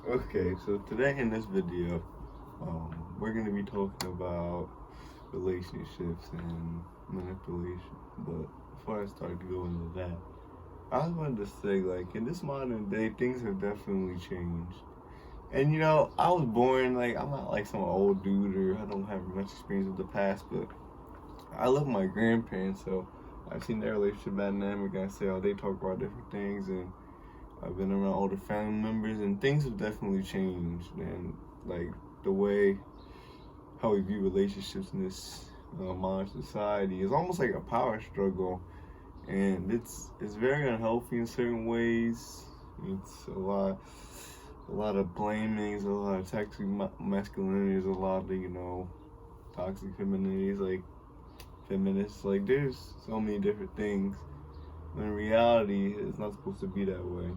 Okay, so today in this video, we're going to be talking about relationships and manipulation. But before I start to go into that, I just wanted to say, like, in this modern day, things have definitely changed. And I was born, like, I'm not like some old dude or I don't have much experience with the past, but I live with my grandparents, so I've seen their relationship dynamic. I say, oh, they talk about different things, and I've been around older family members, and things have definitely changed. And like the way how we view relationships in this modern society is almost like a power struggle, and it's very unhealthy in certain ways. It's a lot of blaming, a lot of toxic masculinity, a lot of toxic femininity, like feminists. Like there's so many different things. When in reality, it's not supposed to be that way.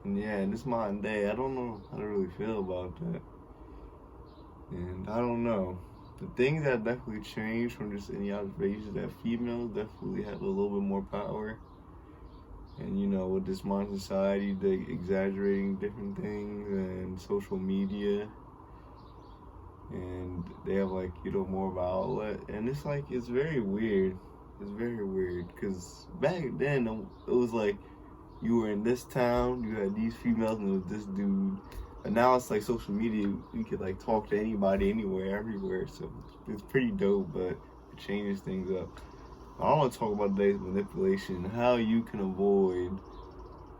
And yeah, in this modern day, I don't know how to really feel about that. And I don't know. The things that definitely changed from just any observations that females definitely have a little bit more power. And with this modern society, they exaggerating different things and social media. And they have more of an outlet. And it's very weird. It's very weird. Because back then, it was like, you were in this town, you had these females, and it was this dude. And now it's like social media, you could like talk to anybody, anywhere, everywhere. So it's pretty dope, but it changes things up. I want to talk about today's manipulation, how you can avoid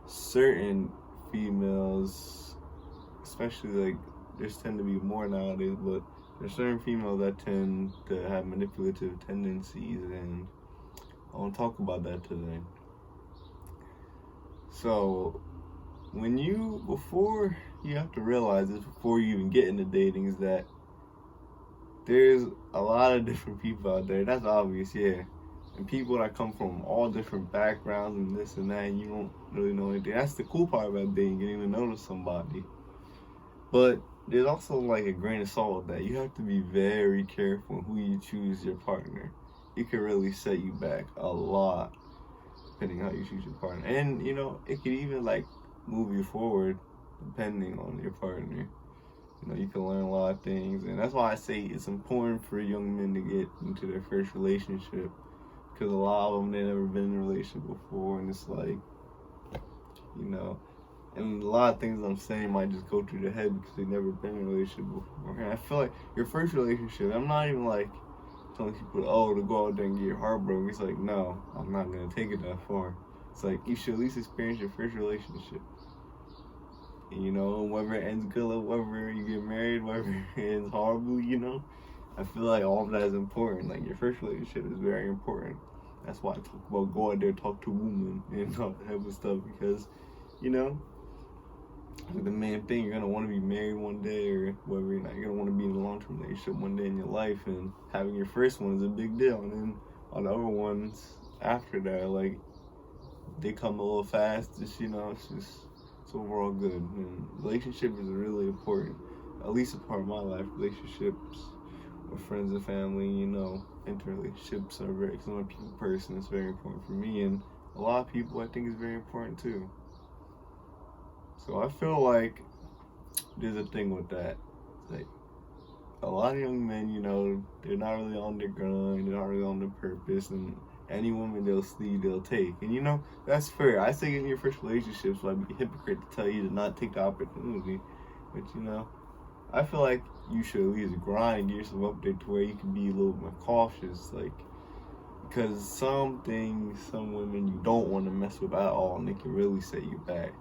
certain females, especially like there's tend to be more nowadays, but there's certain females that tend to have manipulative tendencies, and I want to talk about that today. So, before you have to realize this before you even get into dating, is that there's a lot of different people out there. That's obvious, yeah. And people that come from all different backgrounds and this and that, and you don't really know anything. That's the cool part about dating, getting to know somebody. But there's also like a grain of salt with that. You have to be very careful who you choose your partner. It can really set you back a lot, depending how you choose your partner. And it could even like move you forward depending on your partner. You can learn a lot of things, and that's why I say it's important for young men to get into their first relationship, because a lot of them, they've never been in a relationship before, and it's like, and a lot of things I'm saying might just go through their head because they've never been in a relationship before. And I feel like your first relationship, I'm not even like telling people, to go out there and get your heart broken. It's like, no, I'm not going to take it that far. It's like, you should at least experience your first relationship. And, whether it ends good, whether you get married, whether it ends horribly, I feel like all of that is important. Like, your first relationship is very important. That's why I talk about go out there, talk to women, and all that type of stuff, because, the main thing, you're gonna want to be married one day, or whether you're not, you're gonna want to be in a long-term relationship one day in your life, and having your first one is a big deal. And then on the other ones after that, like they come a little fast. It's overall good. And relationship is really important, at least a part of my life. Relationships with friends and family, interrelationships are very. Cause I'm a people person. It's very important for me, and a lot of people I think is very important too. So I feel like there's a thing with that. Like a lot of young men, they're not really on their grind, they're not really on their purpose, and any woman they'll see, they'll take. And that's fair. I say in your first relationship, so I'd be a hypocrite to tell you to not take the opportunity. But I feel like you should at least grind, get yourself up there to where you can be a little more cautious, because some things, some women you don't want to mess with at all, and they can really set you back.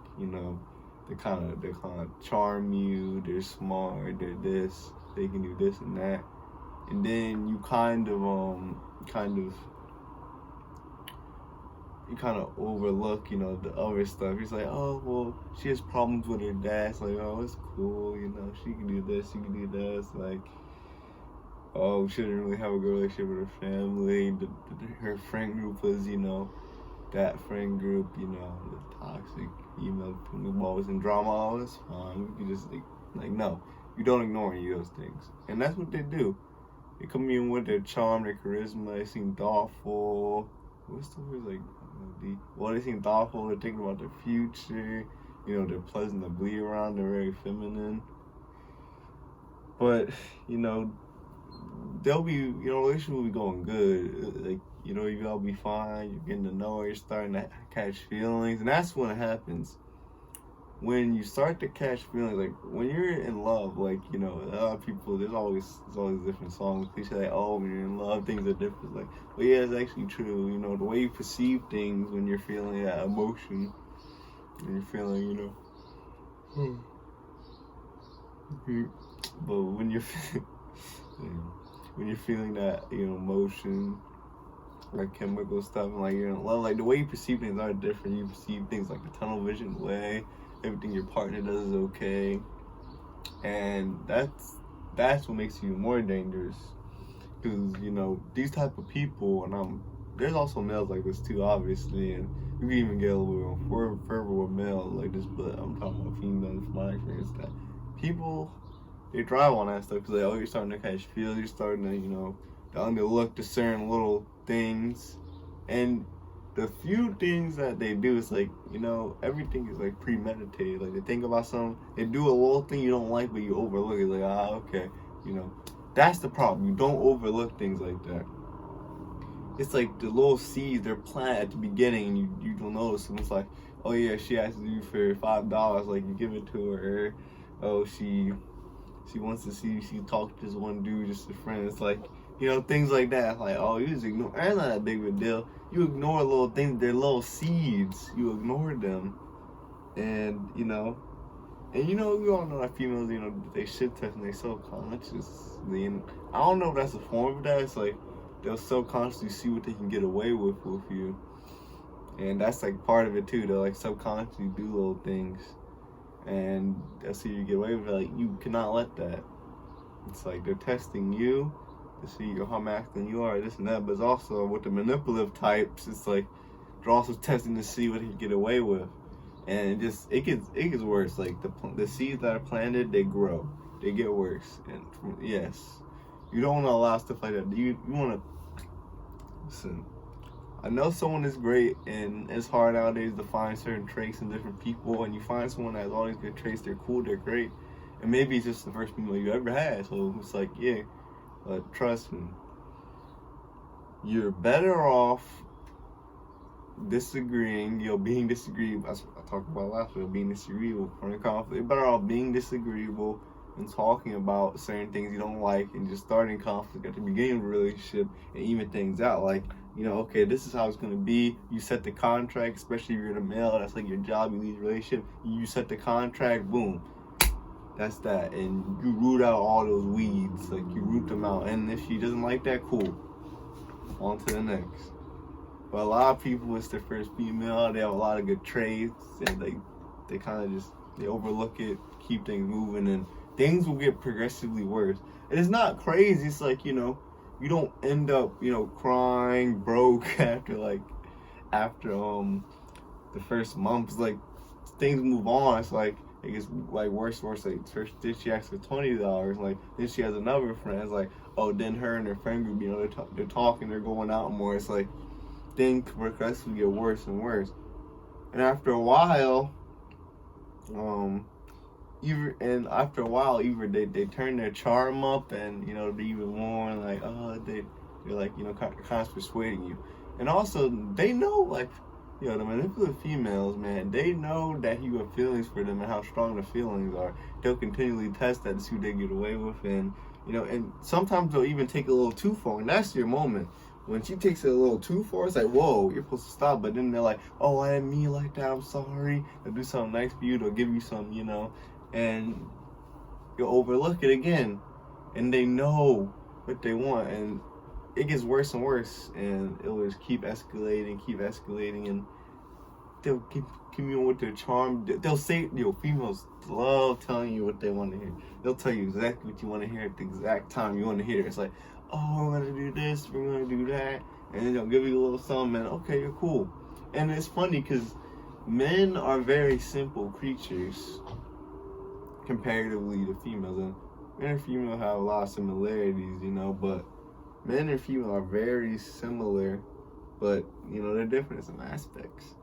They kind of charm you. They're smart. They're this. They can do this and that, and then you kind of overlook, the other stuff. It's like, oh well, she has problems with her dad. It's like, oh, it's cool. She can do this. She can do that. It's like, oh, she didn't really have a good relationship with her family. Her friend group was, that friend group, the toxic, always in drama, all this fine. You can just no, you don't ignore any of those things. And that's what they do. They come in with their charm, their charisma, they seem thoughtful. What's the word, they seem thoughtful, they're thinking about their future, You know, they're pleasant to be around. They're very feminine. But, you know, they'll be, you know, relationship will be going good. Like, you know, you'll be fine. You're getting to know her. You're starting to catch feelings. And that's when it happens. When you start to catch feelings, like when you're in love, like, you know, a lot of people, there's always different songs. They say, like, oh, when you're in love, things are different. Like, well, yeah, it's actually true. You know, the way you perceive things when you're feeling that emotion, when you're feeling, you know, but when you're when you're feeling that, you know, emotion, like chemical stuff, and like you're in love, like the way you perceive things are different. You perceive things like the tunnel vision way. Everything your partner does is okay, and that's what makes you more dangerous. Because, you know, these type of people, and there's also males like this too, obviously, and you can even get a little further with males like this, but I'm talking about females from my experience. That people, they drive on that stuff because like, oh, you're starting to catch feels, you're starting to, you know, to look to certain little things, and the few things that they do is like, you know, everything is like premeditated. Like they think about something, they do a little thing you don't like, but you overlook it. Like, okay, you know, that's the problem. You don't overlook things like that. It's like the little seeds they're planted at the beginning, and you don't notice them. It's like, oh yeah, she asked you for $5, like you give it to her. Oh, she wants to see she talked to this one dude, just a friend. It's like, you know, things like that. Like, oh, you just ignore. It's not that big of a deal. You ignore little things. They're little seeds. You ignore them, and you know, we all know that females, you know, they shit test and they subconsciously. And I don't know if that's a form of that. It's like they'll subconsciously see what they can get away with you, and that's like part of it too. They'll like subconsciously do little things, and they'll see you get away with it. Like, you cannot let that. It's like they're testing you to see how masculine you are, this and that. But it's also with the manipulative types, it's like they're also testing to see what they can get away with, and it gets worse. Like the seeds that are planted, they grow, they get worse, and yes, you don't want to allow stuff like that. You want to listen. I know someone is great, and it's hard nowadays to find certain traits in different people, and you find someone that has all these good traits, they're cool, they're great, and maybe it's just the first female you ever had, so it's like, yeah, but trust me, you're better off disagreeing, you know, being disagreeable. That's what I talked about last week, being disagreeable from the conflict. You're better off being disagreeable and talking about certain things you don't like, and just starting conflict at the beginning of a relationship and even things out. Like, you know, okay, this is how it's gonna be. You set the contract, especially if you're the male. That's like your job. You lead the relationship. You set the contract. Boom. That's that. And you root out all those weeds. Like, you root them out. And if she doesn't like that, cool. On to the next. But a lot of people, it's their first female. They have a lot of good traits, and they kind of just, they overlook it, keep things moving, and things will get progressively worse. And it's not crazy. It's like, you know, you don't end up, you know, crying broke after the first month. It's like things move on. It's like it gets like worse and worse. Like first did she ask for $20, like then she has another friend. It's like, oh, then her and her friend group, you know, they're talking, they're going out more. It's like things progressively get worse and worse. And after a while, either they turn their charm up, and you know, they're even more like, oh, they're like, you know, kind of persuading you. And also they know, like, you know, the manipulative females, man, they know that you have feelings for them and how strong the feelings are. They'll continually test that to see what they get away with, and you know, and sometimes they'll even take it a little too far, and that's your moment. When she takes it a little too far, it's like, whoa, you're supposed to stop. But then they're like, oh, I didn't mean like that, I'm sorry. They'll do something nice for you, they'll give you some, you know, and you'll overlook it again. And they know what they want, and it gets worse and worse, and it'll just keep escalating, and they'll keep you with their charm. They'll say, you know, females love telling you what they want to hear. They'll tell you exactly what you want to hear at the exact time you want to hear it. It's like, oh, we're going to do this, we're going to do that, and then they'll give you a little something, and okay, you're cool. And it's funny because men are very simple creatures comparatively to females, and men and females have a lot of similarities, you know, but men and female are very similar, but, you know, they're different in some aspects.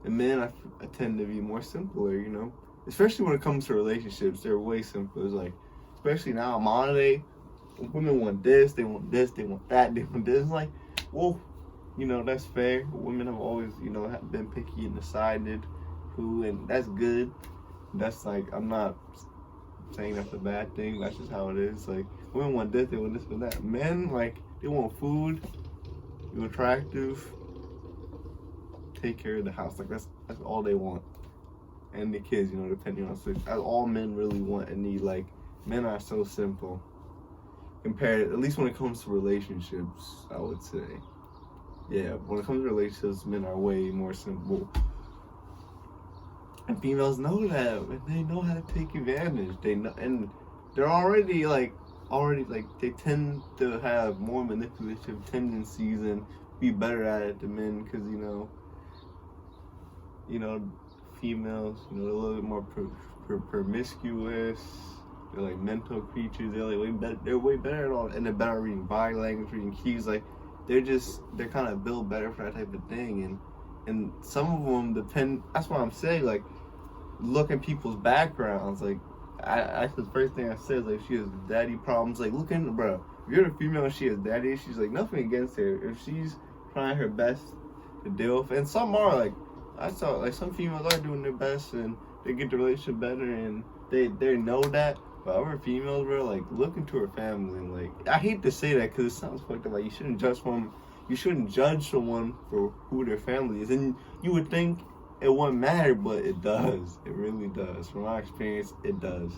And men, I tend to be more simpler, you know. Especially when it comes to relationships, they're way simpler. It's like, especially now, modern day, women want this, they want this, they want that, they want this. It's like, well, you know, that's fair. Women have always, you know, been picky and decided who, and that's good. That's like, I'm not saying that's a bad thing. That's just how it is. Like, women want this, they want this, and that. Men, like, they want food, you're attractive, take care of the house. Like, that's all they want. And the kids, you know, depending on sex. That's all men really want and need. Like, men are so simple. Compared, at least when it comes to relationships, I would say. Yeah, when it comes to relationships, men are way more simple. And females know that, and they know how to take advantage. They know, and they're already like they tend to have more manipulative tendencies and be better at it than men, because females, they're a little bit more promiscuous. They're like mental creatures. They're like way better. They're way better at all, and they're better at reading body language, reading cues. Like they're kind of built better for that type of thing. And some of them depend. That's what I'm saying. Like look at people's backgrounds. Like I the first thing I said is like she has daddy problems. Like look into bro. If you're a female and she has daddy issues, like nothing against her. If she's trying her best to deal with, and some are like I saw like some females are doing their best and they get the relationship better and they know that. But other females, bro, like look into her family. And, like I hate to say that because it sounds fucked up. Like you shouldn't judge someone for who their family is. And you would think it wouldn't matter, but it does. It really does. From my experience, it does.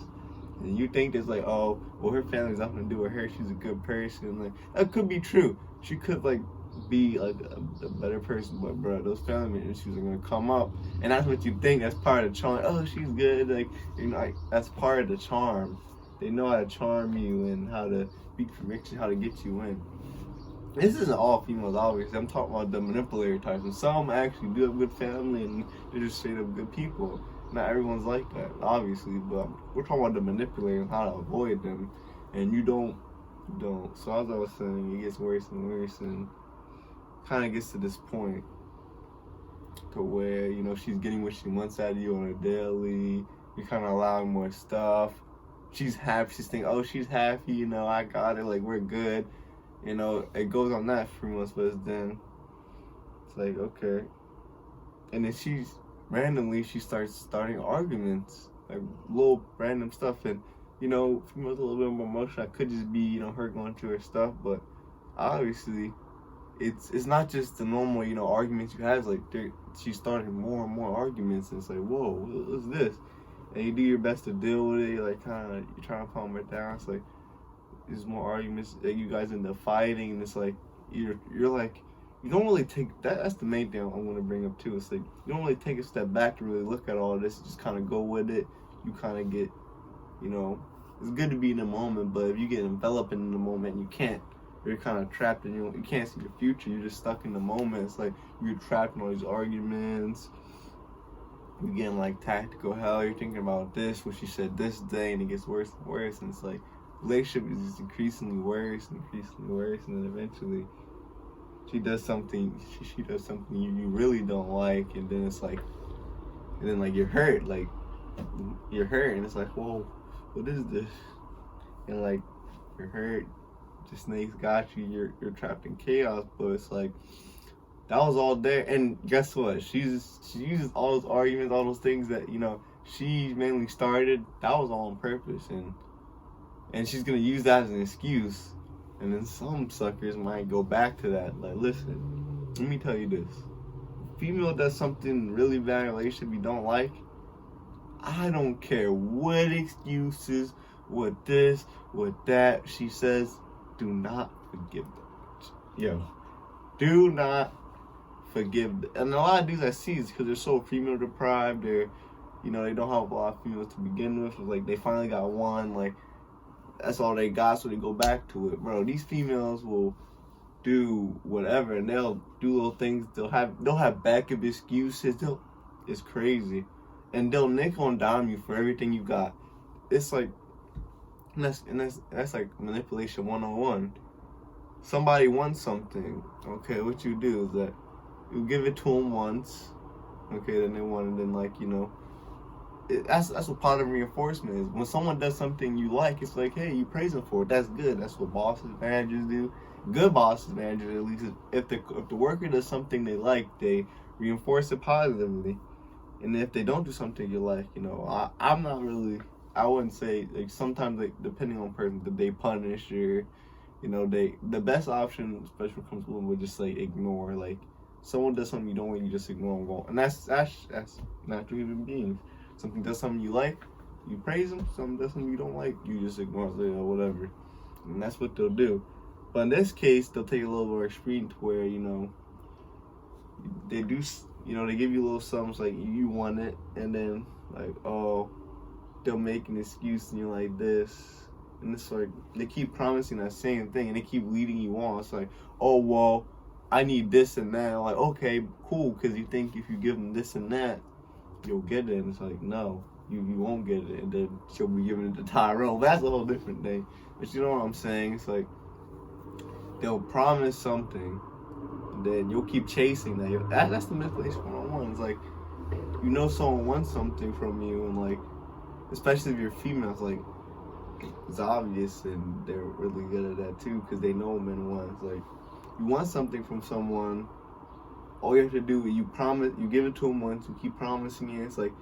And you think it's like, oh, well, her family's nothing to do with her. She's a good person. Like that could be true. She could like be like a better person, but bro, those family issues are gonna come up, and that's what you think. That's part of the charm. Oh, she's good. Like like that's part of the charm. They know how to charm you and how to be conviction, how to get you in. This isn't all females, obviously. I'm talking about the manipulator types, and some actually do have good family and they're just straight up good people. Not everyone's like that, obviously, but we're talking about the manipulator and how to avoid them. And you don't. So as I was saying, it gets worse and worse, and kind of gets to this point to where she's getting what she wants out of you on a daily. You're kind of allowing more stuff. She's happy. She's thinking, oh, she's happy. I got it. Like we're good. It goes on that for months, but then it's like okay, and then she starts starting arguments, like little random stuff, and females a little bit more emotional. It could just be her going through her stuff, but obviously it's not just the normal arguments you have. Like she's starting more and more arguments, and it's like whoa, what's this? And you do your best to deal with it. Like kind of you're trying to calm her down. It's like there's more arguments that you guys end up fighting, and it's like you're like you don't really take that. That's the main thing I'm going to bring up too. It's like you don't really take a step back to really look at all this. You just kind of go with it. You kind of get it's good to be in the moment, but if you get enveloped in the moment, you're kind of trapped and you can't see the future. You're just stuck in the moment. It's like you're trapped in all these arguments. You're getting like tactical hell. You're thinking about this, what she said this day, and it gets worse and worse. And it's like relationship is just increasingly worse, and then eventually she does something. She does something you really don't like, and then it's like, you're hurt. Like you're hurt, and it's like, whoa, what is this? And like you're hurt. The snakes got you. You're trapped in chaos. But it's like that was all there. And guess what? She uses all those arguments, all those things that she mainly started. That was all on purpose, and she's gonna use that as an excuse. And then some suckers might go back to that. Like, listen, let me tell you this: if a female does something really bad in a relationship you don't like, I don't care what excuses, what this, what that she says. Do not forgive them. Yo, do not forgive them. And a lot of dudes I see is because they're so female deprived. They don't have a lot of females to begin with. It's like they finally got one. Like that's all they got, so they go back to it, bro. These females will do whatever, and they'll do little things. They'll have backup excuses. It's crazy, and they'll nickel and dime you for everything you got. It's like. And that's like manipulation 101. Somebody wants something. Okay, what you do is that you give it to them once, Okay, then they want to then like, you know, that's what positive reinforcement is. When someone does something you like, it's like, hey, you praise them for it. That's good. That's what bosses, managers do. Good bosses, managers, at least, if the worker does something they like, they reinforce it positively. And if they don't do something you like, you know, I'm not really. I wouldn't say, like, sometimes, like, depending on person, that they punish, or, you know, the best option, especially when it comes to women, would just like ignore. Like, someone does something you don't want, you just ignore them. And that's natural human beings. Something does something you like, you praise them. Something does something you don't like, you just ignore it, or whatever. And that's what they'll do. But in this case, they'll take a little more extreme to where, you know, they do, you know, they give you little something like you want it, and then like, oh, they'll make an excuse, and you're like this, and it's like they keep promising that same thing, and they keep leading you on. It's like, oh well, I need this and that. I'm like, okay, cool, because you think if you give them this and that, you'll get it. And it's like, no, you won't get it, and then she'll be giving it to Tyrone. But that's a whole different thing. But you know what I'm saying? It's like they'll promise something, and then you'll keep chasing that. That's the manipulation 101. It's like, you know, someone wants something from you, and like, especially if you're female, it's like, it's obvious, and they're really good at that too, because they know men want. It's like, you want something from someone, all you have to do is you give it to them once, you keep promising it. It's like,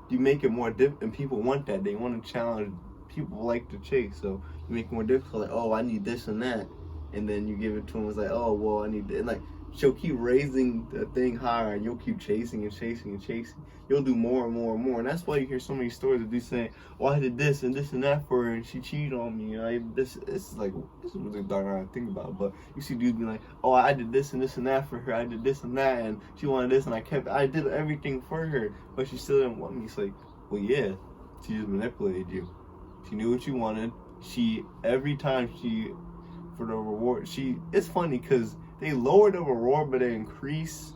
you make it more difficult, and people want that. They want to challenge. People like to chase, so you make it more difficult. Like, oh, I need this and that, and then you give it to them. It's like, oh, well, I need this. And like, she'll keep raising the thing higher, and you'll keep chasing and chasing and chasing. You'll do more and more and more, and that's why you hear so many stories of dudes saying, "Oh, I did this and that for her, and she cheated on me." You know, this is really dark to think about. But you see dudes be like, "Oh, I did this and that for her. I did this and that, and she wanted this, and I did everything for her, but she still didn't want me." It's like, well, yeah, she just manipulated you. She knew what you wanted. Every time for the reward, it's funny because they lower the reward, but they increase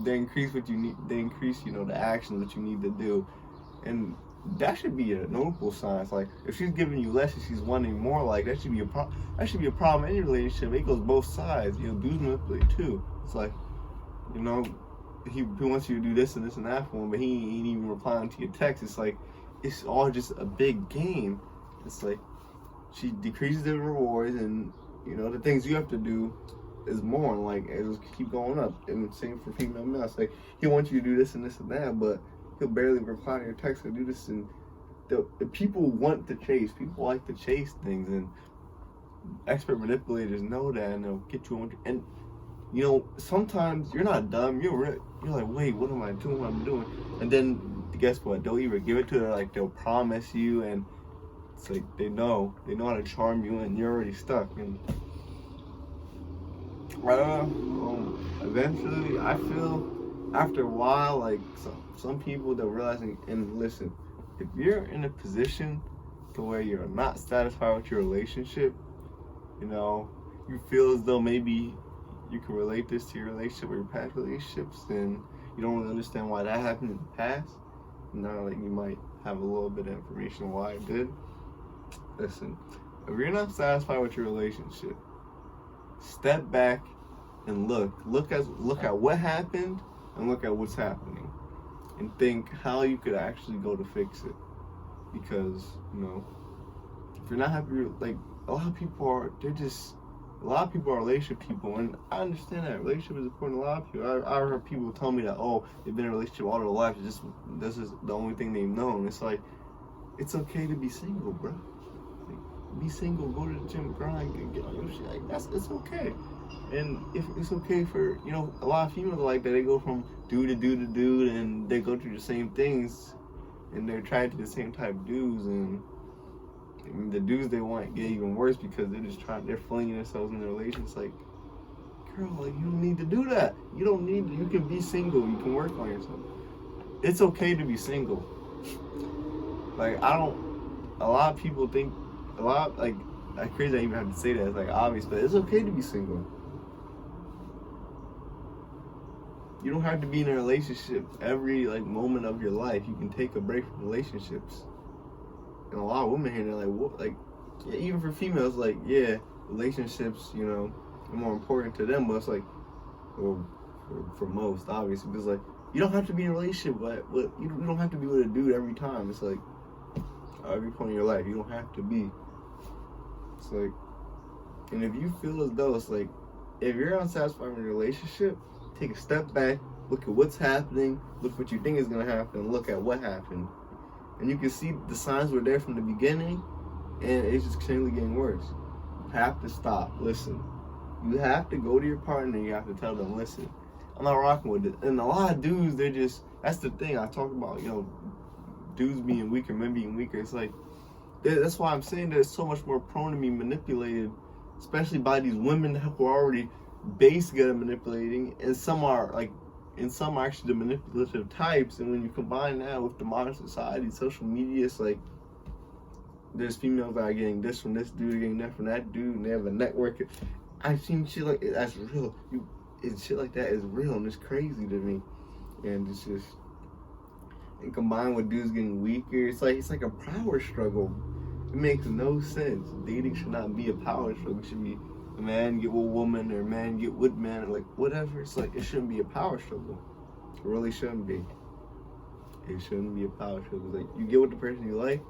they increase what you need. They increase, you know, the actions that you need to do, and that should be a notable sign. It's like, if she's giving you less and she's wanting more, like, that should be a problem. That should be a problem in any relationship. It goes both sides. You know, dudes manipulate too. It's like, you know, he wants you to do this and that for him, but he ain't even replying to your text. It's like, it's all just a big game. It's like, she decreases the rewards, and, you know, the things you have to do is more, and like, it just keep going up. And same for female male. It's like, he wants you to do this and that, but he'll barely reply to your text or do this. And the people want to chase. People like to chase things, and expert manipulators know that, and they'll get you on. And you know, sometimes you're not dumb. You're like, wait, what am I doing? What am I doing? And then guess what? They'll either give it to her, like, they'll promise you, and it's like they know how to charm you, and you're already stuck. And eventually, I feel after a while, like, some people, they're realizing. And listen, if you're in a position to where you're not satisfied with your relationship, you know, you feel as though maybe you can relate this to your relationship or your past relationships, and you don't really understand why that happened in the past. Now, like, you might have a little bit of information on why it did. Listen, if you're not satisfied with your relationship, step back and look at what happened, and look at what's happening, and think how you could actually go to fix it. Because, you know, if you're not happy, like, a lot of people are relationship people, and I understand that relationship is important to a lot of people. I heard people tell me that, oh, they've been in a relationship all their life, this is the only thing they've known. It's like, it's okay to be single, bro. Like, be single, go to the gym, grind, get on your shit. Like, it's okay. And if it's okay for, you know, a lot of females are like that. They go from dude to dude to dude, and they go through the same things, and they're attracted to the same type of dudes, and the dudes they want get even worse because they're flinging themselves in their relations. Like, girl, like, you don't need to do that. You can be single. You can work on yourself. It's okay to be single. Like, a lot of people think, like crazy I even have to say that. It's like obvious, but it's okay to be single. You don't have to be in a relationship every, like, moment of your life. You can take a break from relationships. And a lot of women here, they're like, what? Like, yeah, even for females, like, yeah, relationships, you know, are more important to them. But it's like, or for most, obviously, because like you don't have to be in a relationship, but you don't have to be with a dude every time. It's like every point in your life, you don't have to be. It's like, and if you feel as though it's like, if you're unsatisfied in a relationship, take a step back, look at what's happening, look what you think is gonna happen, look at what happened, and you can see the signs were there from the beginning, and it's just continually getting worse. You have to stop. Listen. You have to go to your partner and you have to tell them, listen, I'm not rocking with it. And a lot of dudes, they're just, that's the thing I talk about, dudes being weaker, men being weaker. It's like, that's why I'm saying they're so much more prone to be manipulated, especially by these women who are already base good at manipulating, and some are actually the manipulative types. And when you combine that with the modern society, social media, it's like, there's females that are getting this from this dude, getting that from that dude, and they have a network. I've seen shit like that's real. Shit like that is real, and it's crazy to me. And it's just, and combined with dudes getting weaker, it's like a power struggle. It makes no sense. Dating should not be a power struggle. It should be a man get with a woman, or a man get with man, or like whatever. It's like, it shouldn't be a power struggle. It really shouldn't be. It shouldn't be a power struggle. It's like, you get with the person you like,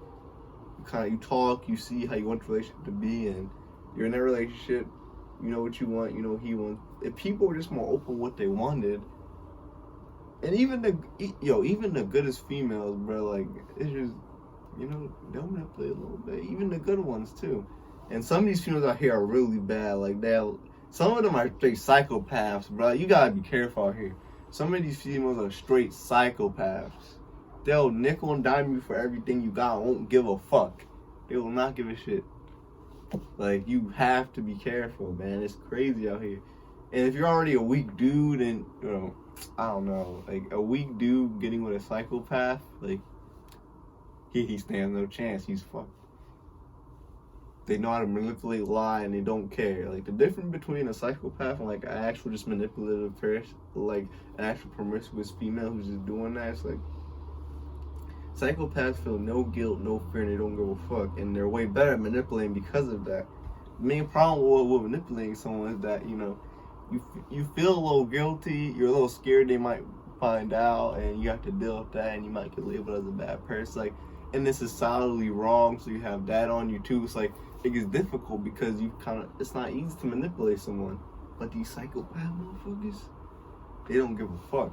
you talk, you see how you want the relationship to be, and you're in that relationship. You know what you want, you know what he wants. If people were just more open what they wanted, and even the goodest females, bro, like, it's just, they'll manipulate a little bit. Even the good ones too. And some of these females out here are really bad. Like, some of them are straight psychopaths, bro. You gotta be careful out here. Some of these females are straight psychopaths. They'll nickel and dime you for everything you got. Won't give a fuck. They will not give a shit. Like, you have to be careful, man. It's crazy out here. And if you're already a weak dude, and I don't know, like a weak dude getting with a psychopath, like he stands no chance. He's fucked. They know how to manipulate, lie, and they don't care. Like, the difference between a psychopath and like an actual just manipulative person, like an actual promiscuous female who's just doing that, it's like, psychopaths feel no guilt, no fear, and they don't give a fuck, and they're way better at manipulating because of that. The main problem with manipulating someone is that, you feel a little guilty, you're a little scared they might find out, and you have to deal with that, and you might get labeled as a bad person. Like, and this is solidly wrong, so you have that on you too. It's like, it gets difficult because it's not easy to manipulate someone. But these psychopath motherfuckers, they don't give a fuck,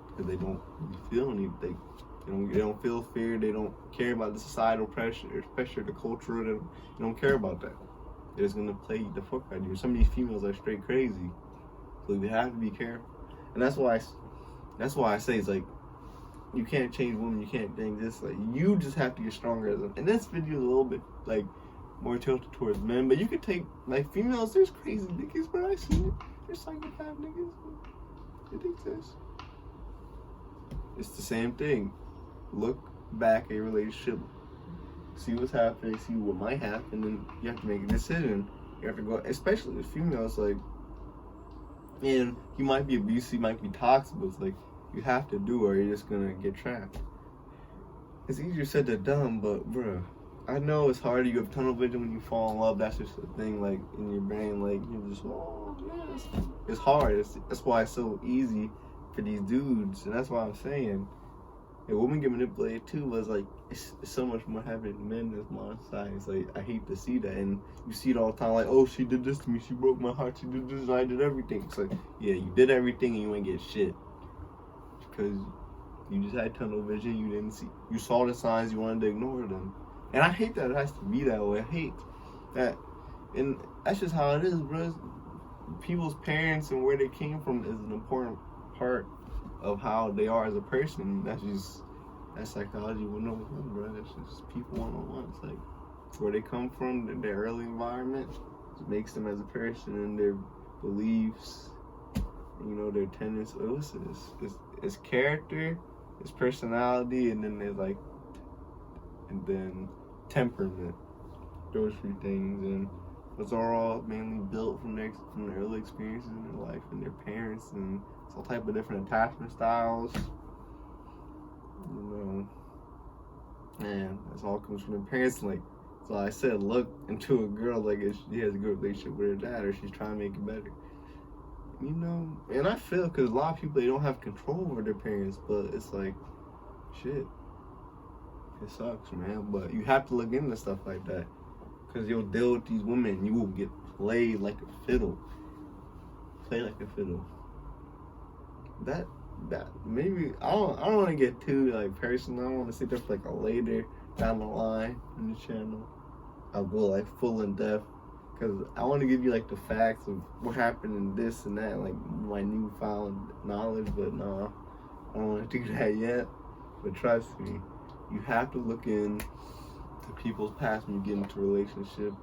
because they don't feel anything. They don't feel fear. They don't care about the societal pressure, the culture. They don't care about that. They're just gonna play the fuck out of you. Some of these females are straight crazy, so you have to be careful. And that's why I say it's like, you can't change women. You can't think this. Like, you just have to get stronger as them. And this video is a little bit like more tilted towards men, but you could take like females. There's crazy niggas, but I seen it. There's psychopath niggas. It exists. It's the same thing. Look back at your relationship, see what's happening, see what might happen, and you have to make a decision. You have to go, especially with females, like, and you might be abusive, you might be toxic, but it's like, you have to do it or you're just gonna get trapped. It's easier said than done, but bruh, I know it's hard. You have tunnel vision when you fall in love. That's just a thing, like, in your brain, like, you're just, oh, yes. It's hard. That's why it's so easy for these dudes, and that's why I'm saying, and women get manipulated too, but it's like, it's so much more happening to men in this modern society. It's like, I hate to see that, and you see it all the time, like, oh, she did this to me, she broke my heart, she did this, and I did everything. It's like, yeah, you did everything and you ain't get shit. Because you just had tunnel vision, you saw the signs, you wanted to ignore them. And I hate that it has to be that way. I hate that, and that's just how it is, bro. People's parents and where they came from is an important part of how they are as a person. That's psychology 101, bro. That's just people 101. It's like where they come from, their early environment makes them as a person, and their beliefs, their tendencies. It's character, it's personality, and then then temperament. Those three things, and those are all mainly built from the early experiences in their life and their parents, and it's all type of different attachment styles. And that's all comes from their parents. Like, so I said, look into a girl like if she has a good relationship with her dad, or she's trying to make it better. you know, and I feel because a lot of people, they don't have control over their parents, but it's like, shit, it sucks, man. But you have to look into stuff like that, because you'll deal with these women, you will get played like a fiddle. Play like a fiddle. That maybe I don't want to get too like personal. I want to sit there for like a later down the line in the channel. I'll go like full in depth, because I want to give you like the facts of what happened in this and that, like my newfound knowledge. But no, I don't want to do that yet. But trust me, you have to look in to people's past when you get into a relationship.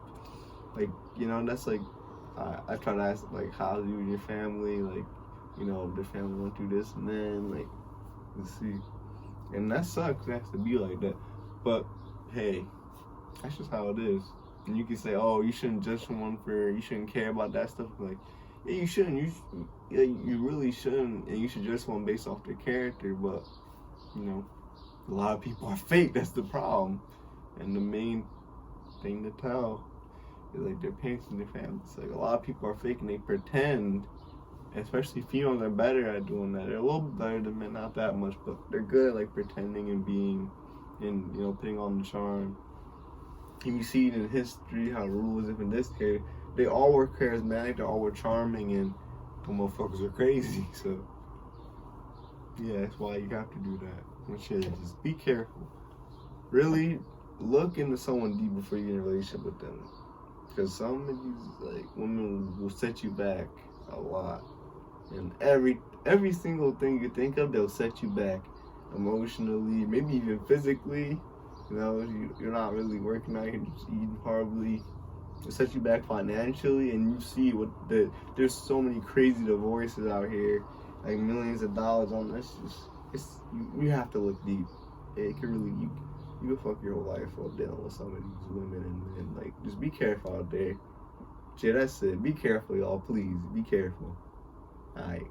Like, you know, that's like I try to ask like, how's you and your family, like, you know, their family went through this and then, like, let's see. And that sucks, it has to be like that. But hey, that's just how it is. And you can say, oh, you shouldn't judge someone you shouldn't care about that stuff. Like, yeah, you shouldn't. You really shouldn't. And you should judge someone based off their character. But, you know, a lot of people are fake. That's the problem. And the main thing to tell is like their parents and their families. Like, a lot of people are fake and they pretend. Especially females are better at doing that. They're a little bit better than men, not that much, but they're good at like pretending and being, and you know, putting on the charm. And you see it in history how the rule is in this case. They all were charismatic, they all were charming, and the motherfuckers are crazy. So yeah, that's why you have to do that. And shit, just be careful. Really look into someone deep before you get in a relationship with them, because some of these like women will set you back a lot. And every single thing you think of, they'll set you back emotionally, maybe even physically. You know, you're not really working out, you're just eating horribly. It'll set you back financially, and you see there's so many crazy divorces out here, like millions of dollars on this. You have to look deep. It can really you can fuck your whole life up dealing with some of these women and men. Like, just be careful out there. Yeah, that's it. Be careful, y'all. Please be careful. All right.